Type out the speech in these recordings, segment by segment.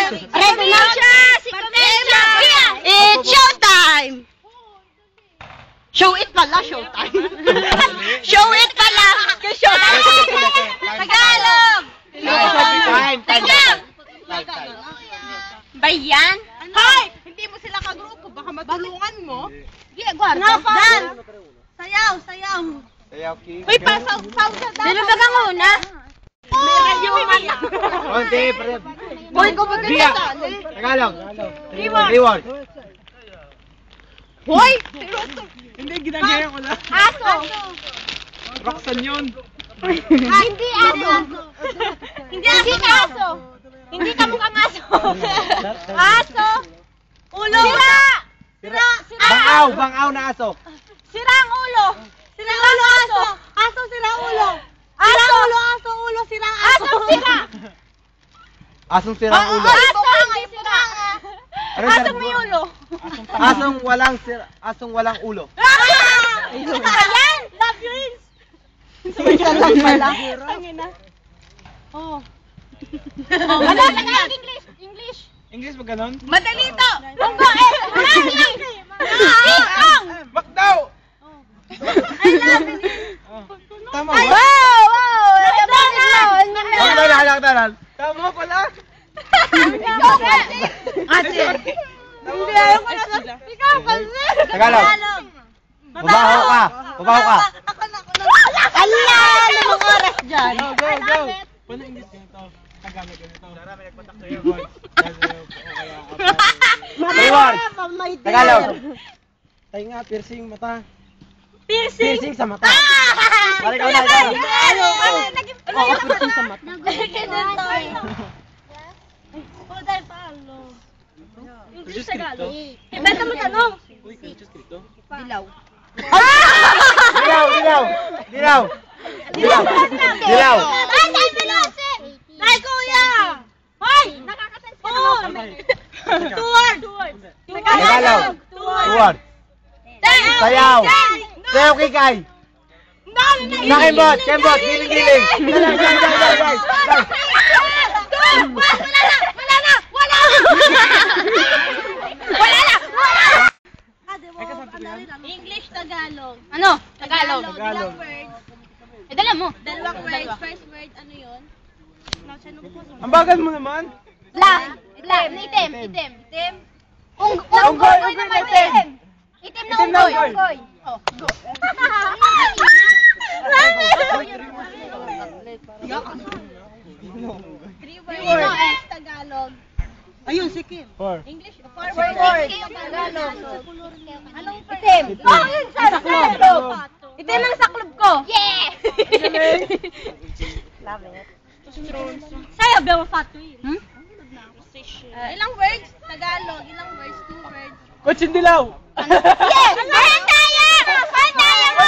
Ready na siya! Si Comensya! It's showtime! Show it pala, showtime. Show it pala! Showtime! Tagalog! Tagalog! Bayan? Hoy! Hindi mo sila kagrupo, baka matulungan mo. Dan! Sayaw! Sayaw! Uy, pasaw ka dapat. Sino ba kang una? Meron yung Konti, pre. Boy ko ba Bia. Tagalog. Reward. Hoy! Hindi, ginagaya ko lang. Aso! Roxanne yun. Hindi aso! Hindi aso! Hindi ka mukhang aso! Aso! Ulo! Sira! Bangaw na aso. Sira ang ulo! Sira ang ulo, aso! Aso, sira ang ulo! Aso! Ulo, sira ang aso! Asong sira! Asong sirang ulo. Asong sira! Asong may ulo! Asong walang ulo. Ayan! Love you, Rins! Isa lang pala. Tangina. Oh. Ano? English! English ba ganon? Madali to! Munggo eh! Sisong! Bakdaw! I love you! Tama Wow! ba? Tanan. Tama pala. Ate! Hindi, ayaw ko na. Ikaw kasi! Tagalog. Babaho ka. Ako na. Ala! Limang oras dyan. Go. Paano English ganito? Tagalog ganito. Marami nagpatak sa'yo, boy. Reward. Tagalog. Tayo nga, piercing mata. Piercing! Piercing sa mata. Balik ako na ikaw. Piercing sa mata. English Tagalog. Ibenta mo tanong. Uy, kaya just dito. Dilaw. Dilaw. Ay, dahil Melose! Dahil kuya! Hoy! Nakakasense ka naman kami. Two words. Tagalog. Reward. Sayaw. Sayaw kikay. Nakembot. Giling. Dali. Wala na! English, Tagalog. Ano? Tagalog. Ilang words? Dala mo. Dalawang words. First word, ano yun? Ang bagal mo naman. Itim. Unggoy naman itim. Itim na unggoy. Oh. Three words, Tagalog. Ayun, si Kim. Four. English, four Four words. words. Tagalog. Anong first? Itim. Oh, yun sa saklob. Itim ang saklob ko. Yeah! Love it. Sa'yo, bewa fato yun. Ilang words? Tagalog. Ilang words? Two words. Kotsin dilaw. Yes! Saan tayo mo?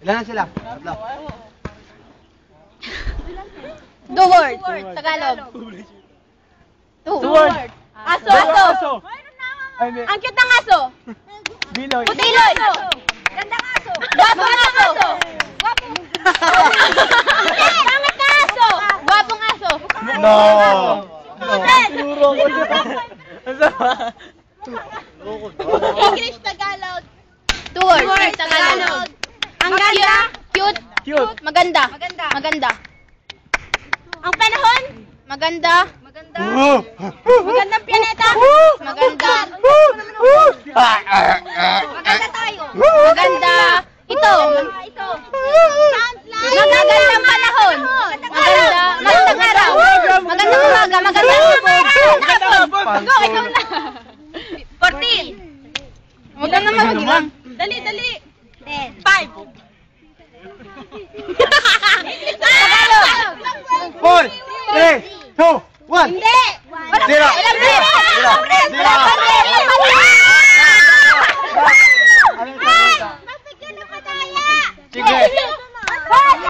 Ilan na sila? Tatlo. Two words. Tagalog. Two words. Aso. Ay, hindi. Ang cute ng aso. Biloy. Putiloy. Gandang aso. Gwapong aso. Pangit na aso. Gwapong aso. No. Tinuro ko dyan. Ang sama. English, Tagalog. Two words. Tagalog. Ang ganda. Cute. Cute. Maganda. Ang panahon. Maganda. Magandang planeta. Maganda. Maganda tayo. Maganda. Ito. Magandang panahon. Magandang araw. Magandang umaga. Magandang hapon. Go, ikaw na. 14. Huwag ka naman mag-ilang. Dali. 5. Tagalog. 4, 3, 2, 1. Hindi.